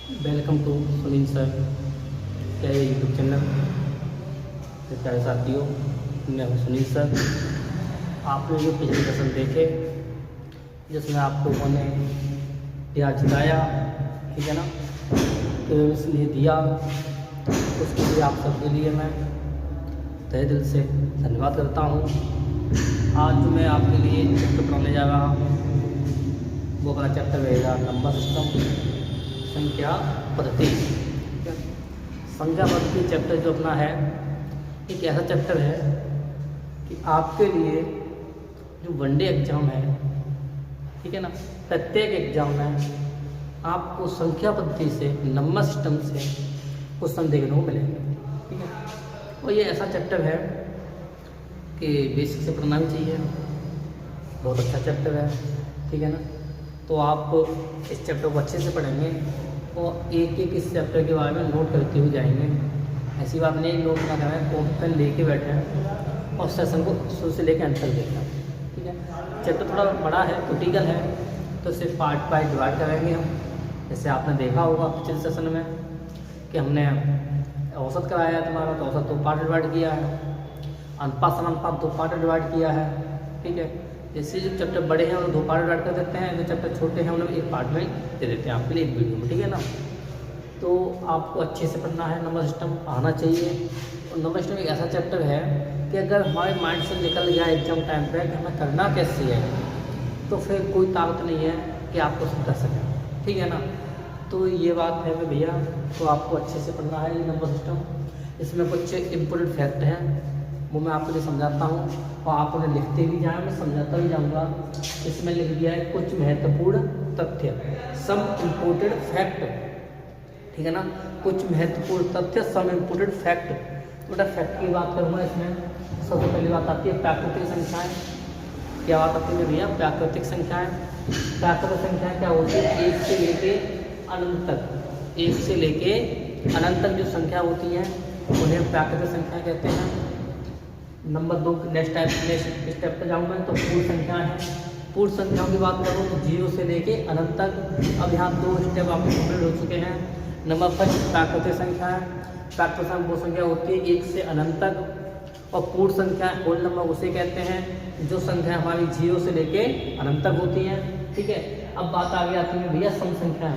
Welcome to Sunil sir क्या ये YouTube channel. तो प्यारे साथियों, मैं हूँ सुनील सर। आपने जो पिछले सेशन देखे जिसमें आप लोगों ने प्यार जताया, ठीक है ना, तो इसलिए दिया, उसके लिए आप सबके लिए मैं तहे दिल से धन्यवाद करता हूँ। आज जो मैं आपके लिए चैप्टर पढ़ाने जा रहा हूँ वो अपना चैप्टर रहेगा नंबर सिस्टम संख्या पद्धति। संख्या पद्धति चैप्टर जो अपना है एक ऐसा चैप्टर है कि आपके लिए जो वनडे एग्ज़ाम है, ठीक है ना, प्रत्येक एग्ज़ाम में आपको संख्या पद्धति से, नंबर सिस्टम से क्वेश्चन देखने को मिलेंगे, ठीक है। और ये ऐसा चैप्टर है कि बेसिक से पढ़ना भी चाहिए, बहुत अच्छा चैप्टर है, ठीक है ना। तो आप इस चैप्टर को अच्छे से पढ़ेंगे और एक एक इस चैप्टर के बारे में नोट करते हुए जाएंगे। ऐसी बात नहीं नोट ना करें, कॉपी पेन लेके बैठे हैं और सेशन को शुरू से लेकर अंत तक देखना, ठीक है। चैप्टर थोड़ा बड़ा है, क्रिटिकल है, तो इसे पार्ट बाय डिवाइड करेंगे हम। जैसे आपने देखा होगा पिछले सेशन में कि हमने औसत कराया है तुम्हारा, तो औसत 2 पार्ट डिवाइड किया है, अनुपात समानुपात 2 पार्ट डिवाइड किया है, ठीक है। जैसे जो चैप्टर बड़े हैं उन्हें 2 पार्ट डिवाइड कर देते हैं, जो चैप्टर छोटे हैं उन्हें 1 पार्ट में दे देते हैं आपके लिए, एक वीडियो में, ठीक है ना। तो आपको अच्छे से पढ़ना है, नंबर सिस्टम आना चाहिए। और नंबर सिस्टम एक ऐसा चैप्टर है कि अगर हमारे माइंड से निकल गया एग्जाम टाइम पे कि हमें करना कैसे है, तो फिर कोई ताकत नहीं है कि आपको समझा सकें, ठीक है ना। तो ये बात है कि भैया, तो आपको अच्छे से पढ़ना है ये नंबर सिस्टम। इसमें कुछ इम्पोर्टेंट फैक्ट हैं, वो मैं आपको समझाता हूँ और आप उन्हें लिखते भी जाएँ, मैं समझाता भी जाऊँगा। इसमें लिख दिया है कुछ महत्वपूर्ण तथ्य, सम इम्पोर्टेंट फैक्ट, ठीक है ना। कुछ महत्वपूर्ण तथ्य, सम इम्पोर्टेंट फैक्ट। बेटा फैक्ट की बात करूँगा, इसमें सबसे पहली बात आती है प्राकृतिक संख्याएँ। क्या बात आती है भैया? प्राकृतिक संख्याएँ। प्राकृतिक संख्याएँ क्या होती है? 1 से लेके अनंत तक, 1 से लेके अनंत तक जो संख्या होती हैं उन्हें प्राकृतिक संख्या कहते हैं। नंबर 2 नेक्स्ट स्टेप पे जाऊँ मैं, तो पूर्ण संख्या है। पूर्ण संख्याओं की बात करूँ तो 0 से लेके अनंत तक। अब यहाँ 2 स्टेप आपके कंप्लीट हो चुके हैं। नंबर 1 प्राकृतिक संख्या है। प्राकृतिक संख्या वो संख्या होती है 1 से अनंत तक। और पूर्ण संख्या होल नंबर उसे कहते हैं जो संख्या हमारी 0 से लेके अनंत तक होती हैं, ठीक है। अब बात आगे आती है भैया सम संख्या।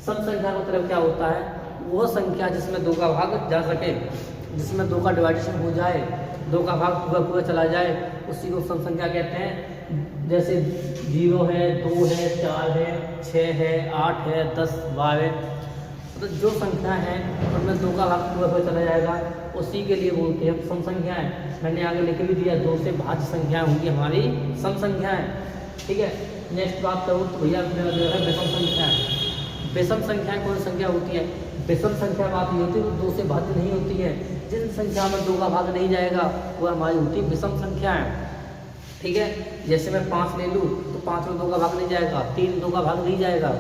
सम संख्या का मतलब क्या होता है? वह संख्या जिसमें 2 का भाग जा सके, जिसमें 2 का डिवाइडेशन हो जाए, 2 का भाग पूरा पूरा चला जाए, उसी को सम संख्या कहते हैं। जैसे 0 है, 2 है, 4 है, 6 है, 8 है, 10, 12, तो जो संख्या है उनमें 2 का भाग पूरा पूरा चला जाएगा, उसी के लिए बोलते हैं सम संख्याएं। मैंने आगे लिख भी दिया, 2 से भाज्य संख्याएं होंगी हमारी सम संख्याएं, ठीक है। नेक्स्ट बात करूँ तो भैया जो है विषम संख्याएं। विषम संख्याएं कौन संख्या होती है? विषम संख्या बात नहीं होती, 2 से भाज्य नहीं होती है। जिन संख्या में 2 का भाग नहीं जाएगा वो हमारी होती है विषम संख्याएं, ठीक है। जैसे मैं 5 ले लूँ तो 5 में 2 का भाग नहीं जाएगा, 3 में 2 का भाग नहीं जाएगा,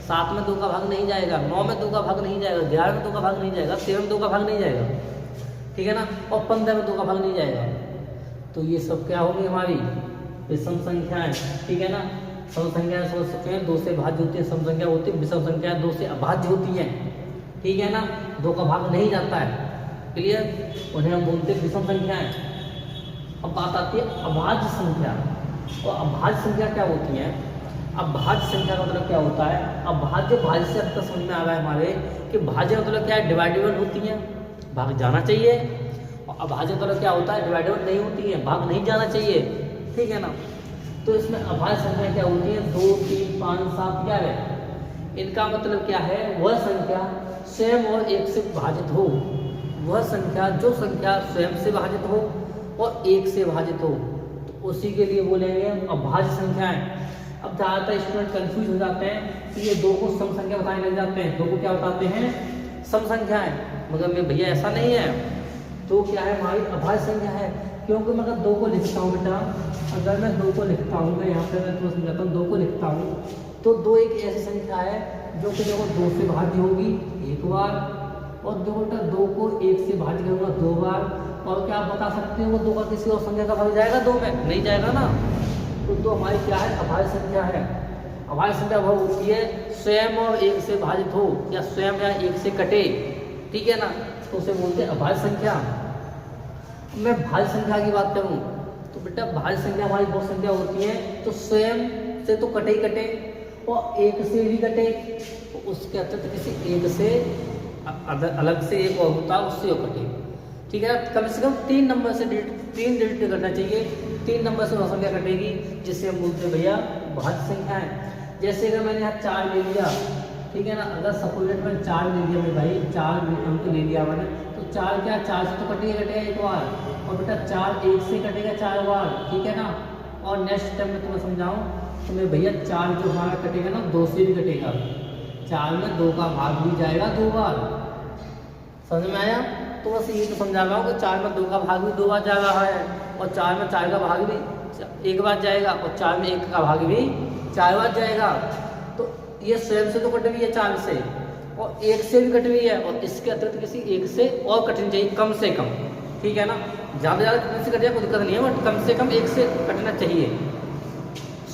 7 में 2 का भाग नहीं जाएगा, 9 में 2 का भाग नहीं जाएगा, 11 में 2 का भाग नहीं जाएगा, 13 में 2 का भाग नहीं जाएगा, ठीक है ना। और 15 में 2 का भाग नहीं जाएगा। तो ये सब क्या होगी? हमारी विषम संख्याएं, ठीक है ना। सम संख्याएं समझ सकते हैं 2 से भाज्य होती है, सम संख्या होती है, विषम संख्याएं 2 से अभाज्य होती हैं, ठीक है ना। 2 का भाग नहीं जाता है, क्लियर, उन्हें हम बोलते हैं विषम संख्याएं। अब बात आती है अभाज्य संख्या। और अभाज्य संख्या क्या होती है? अभाज्य संख्या का मतलब क्या होता है? अभाज्य, भाज्य से अब तक समझ में आ रहा है हमारे कि भाज्य मतलब क्या है? डिवाइडेबल होती है, भाग जाना चाहिए। और अभाज्य मतलब क्या होता है? डिवाइडेबल नहीं होती है, भाग नहीं जाना चाहिए, ठीक है ना। तो इसमें अभाज्य संख्या क्या होती है? 2, 3, 5, 7, 11। इनका मतलब क्या है? वह संख्या स्वयं और 1 से विभाजित हो, वह संख्या जो संख्या स्वयं से विभाजित हो और 1 से विभाजित हो, तो उसी के लिए बोलेंगे अभाज्य संख्याएं। अब ज़्यादातर स्टूडेंट कंफ्यूज हो जाते हैं कि ये 2 को सम संख्या बताने लग जाते हैं, 2 को क्या बताते हैं? सम संख्याएं। मगर मैं भैया ऐसा नहीं है, तो क्या है? हमारी अभाज्य संख्या है। क्योंकि मैं अगर 2 को लिखता हूँ बेटा, अगर मैं 2 को लिखता हूँ, मैं यहाँ पे मैं तुम्हें समझाता हूँ, 2 को लिखता हूँ तो 2 एक ऐसी संख्या है जो कि देखो 2 से भाज्य होगी 1 बार, और 2 को 1 से भाज्य करूँगा 2 बार। और क्या आप बता सकते हो वो 2 का किसी और संख्या का भाग जाएगा? 2 में नहीं जाएगा ना। तो हमारी क्या है? अभाज्य संख्या है। अभाज्य संख्या वह होती है स्वयं और एक से भाजित हो या स्वयं या एक से कटे, ठीक है ना, तो उसे बोलते हैं अभाज्य संख्या। मैं भाज्य संख्या की बात करूं तो बेटा भाज्य संख्या हमारी वो संख्या होती है तो स्वयं से तो कटे ही कटे और एक से भी कटे, तो उसके अतिरिक्त किसी एक से अलग से एक और होता है उससे वो कटे, ठीक है। कम से कम 3 नंबर से तीन डिजिट करना चाहिए, 3 नंबर से वह संख्या कटेगी जिससे हम बोलते हैं भैया भाज्य संख्या है। जैसे अगर मैंने यहाँ 4 ले लिया, ठीक है ना, अगर सपोज मैंने 4 ले लिया मेरे भाई, 4 अंक ले लिया मैंने, तो 4 क्या 4 से तो कटेगा एक बार, और बेटा 4 एक से कटेगा 4 बार, ठीक है ना। और नेक्स्ट टाइम में तुम्हें समझाऊं तो मेरे भैया 4 जो हमारा कटेगा ना 2 से भी कटेगा, 4 में 2 का भाग भी जाएगा 2 बार, समझ में आया। तो बस ये तो समझा रहा हूँ कि 4 में 2 का भाग भी 2 बार जा रहा है, और 4 में 4 का भाग भी 1 बार जाएगा, और 4 में 1 का भाग भी 4 बार जाएगा। तो ये स्वयं से तो कट हुई है 4 से, और 1 से भी कट हुई है, और इसके अतिरिक्त किसी एक से और कटनी चाहिए कम से कम, ठीक है ना। ज़्यादा कटने से कट जाए कोई दिक्कत नहीं है, बट कम से कम 1 से कटना चाहिए।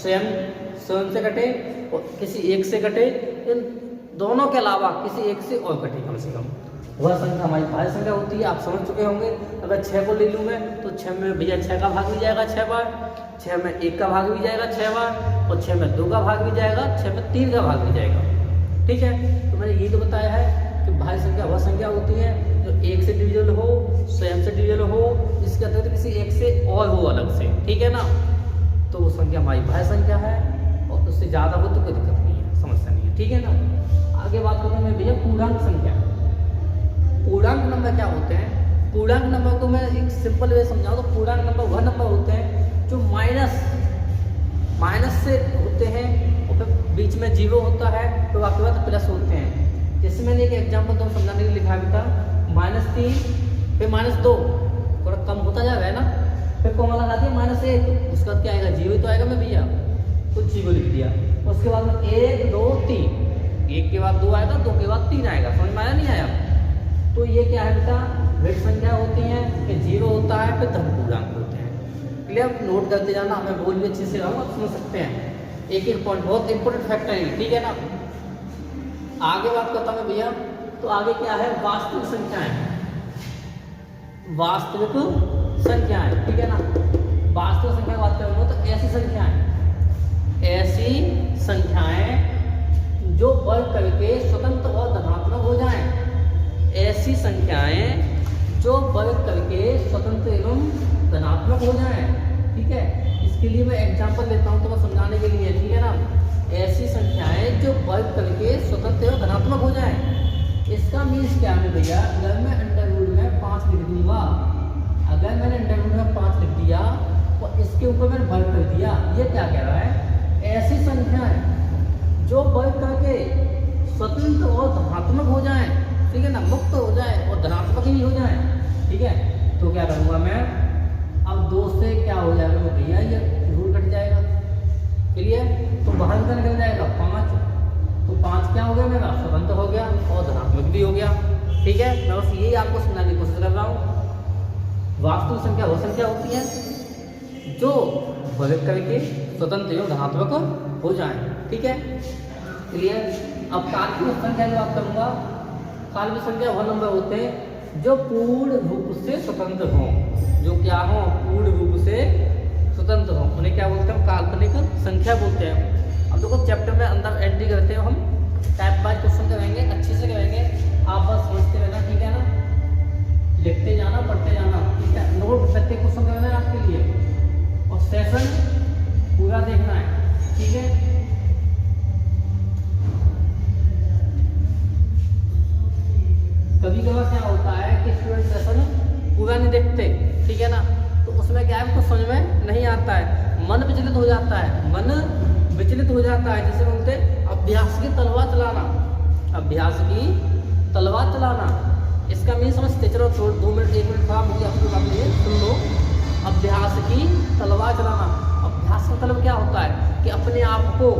स्वयं से कटे और किसी एक से कटे, इन दोनों के अलावा किसी एक से और कटे कम से कम, वह संख्या हमारी भाज्य संख्या होती है। आप समझ चुके होंगे। अगर 6 को ले लूँ मैं तो 6 में भैया 6 का भाग भी जाएगा 6 बार, 6 में 1 का भाग भी जाएगा 6 बार, और 6 में 2 का भाग भी जाएगा, 6 में 3 का भाग भी जाएगा, ठीक है। तो मैंने ये तो बताया है कि भाज्य संख्या वह संख्या होती है जो 1 से डिविजिबल हो, स्वयं से डिविजिबल हो, इसके अतिरिक्त किसी एक से और हो अलग से, ठीक है ना। तो वो संख्या हमारी भाज्य संख्या है, और उससे ज़्यादा हो तो कोई दिक्कत नहीं है, समस्या नहीं है, ठीक है ना। आगे बात करते हैं भैया पूर्णांक संख्या। पूर्णांक नंबर क्या होते हैं? पूर्णांक नंबर को मैं एक सिंपल वे समझाऊं तो पूर्णांक नंबर वह नंबर होते हैं जो माइनस से होते हैं, और फिर बीच में 0 होता है, तो आपके पास प्लस होते हैं। जैसे मैंने एक एग्जाम्पल तो समझाने के लिए लिखा भी था, -3 फिर -2, थोड़ा कम होता जा रहा है ना, फिर कोमा लगा दिया -1, उसके बाद क्या आएगा 0 तो आएगा मैं भैया, तो 0 लिख दिया। उसके बाद में 1 2 3, 1 के बाद 2 आएगा, 2 के बाद 3 आएगा, समझ में आया नहीं आया। तो ये क्या है बेटा, ऋण संख्या होती है कि 0 होता है फिर धन पूर्णांक होते हैं। क्लियर, नोट करते जाना, मैं बोल भी अच्छे से रहा हूँ, आप समझ सकते हैं। एक एक पॉइंट बहुत इंपॉर्टेंट फैक्टर है, ठीक है ना। आगे बात करता हूँ भैया, तो आगे क्या है, वास्तविक संख्याएं। वास्तविक संख्याएं, ठीक है ना। वास्तविक संख्या की बात करूँगा तो ऐसी संख्याएं जो वर्ग करके स्वतंत्र और धनात्मक हो जाएं। ऐसी संख्याएं जो वर्ग करके स्वतंत्र एवं धनात्मक हो जाएं, ठीक है। इसके लिए मैं एग्जांपल लेता हूं तो मैं समझाने के लिए, ठीक है ना। ऐसी संख्याएं जो वर्ग करके स्वतंत्र एवं धनात्मक हो जाएं। इसका मीन्स क्या है भैया, अगर मैं अंडर रूट में 5 लिख दूंगा, अगर मैंने अंडर रूट में 5 लिख दिया और इसके ऊपर मैंने वर्ग कर दिया, ये क्या कह रहा है, ऐसी संख्याएं जो वर्ग करके स्वतंत्र और धनात्मक हो जाएं, ठीक है ना, मुक्त हो जाए और धनात्मक ही हो जाए, ठीक है। तो क्या करूँगा मैं, अब 2 से क्या हो जाएगा भैया, ये रूट कट जाएगा, क्लियर। तो बाहर का निकल जाएगा 5, तो 5 क्या हो गया मेरा, स्वतंत्र हो गया और धनात्मक भी हो गया, ठीक है। मैं बस यही आपको समझाने की कोशिश कर रहा हूँ। वास्तविक संख्या वह संख्या होती है जो वर्ग करके स्वतंत्र एवं धनात्मक हो जाए, ठीक है, क्लियर। अब काल्पनिक संख्या की बात करूँगा। काल्पनिक संख्या वह नंबर होते हैं जो पूर्ण रूप से स्वतंत्र हों, जो क्या हो, पूर्ण रूप से स्वतंत्र हों, उन्हें क्या बोलते हैं, काल्पनिक संख्या बोलते हैं। अब देखो चैप्टर में अंदर एंट्री करते हैं हम, टाइप बाय क्वेश्चन करेंगे, अच्छे से करेंगे, आप बस समझते रहना, ठीक है ना, लिखते जाना, पढ़ते जाना, ठीक है। नोट प्रत्येक क्वेश्चन करना है आपके लिए, और सेशन पूरा देखना है, ठीक है। कभी कभार क्या होता है कि स्टूडेंट सेशन पूरा नहीं देखते, ठीक है ना, तो उसमें क्या है, उनको समझ में नहीं आता है, मन विचलित हो जाता है, मन विचलित हो जाता है। जिसे बोलते हैं अभ्यास की तलवार चलाना, अभ्यास की तलवार चलाना। इसका मीन समझते, चलो 2 मिनट 1 मिनट खराब हो गया आपको, बात ये सुन लो। अभ्यास की तलवार चलाना, अभ्यास का मतलब क्या होता है कि अपने आप को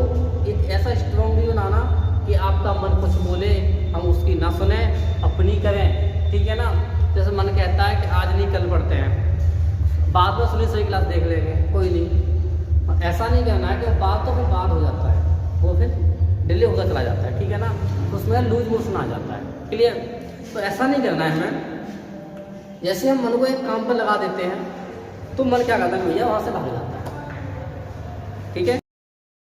एक ऐसा स्ट्रॉन्ग बनाना कि आपका मन कुछ बोले हम उसकी ना सुने, अपनी करें, ठीक है ना। जैसे मन कहता है कि आज नहीं कल पढ़ते हैं, बाद में सुनी सही क्लास देख लेंगे, कोई नहीं, ऐसा नहीं कहना है कि बात तो फिर बात हो जाता है, वो डिले होता चला जाता है, ठीक है ना, तो उसमें लूज मोशन आ जाता है। क्लियर? तो ऐसा नहीं करना है हमें। जैसे हम मन को एक काम पर लगा देते हैं तो मन क्या करता है भैया, वहाँ से भाग जाता है, ठीक है।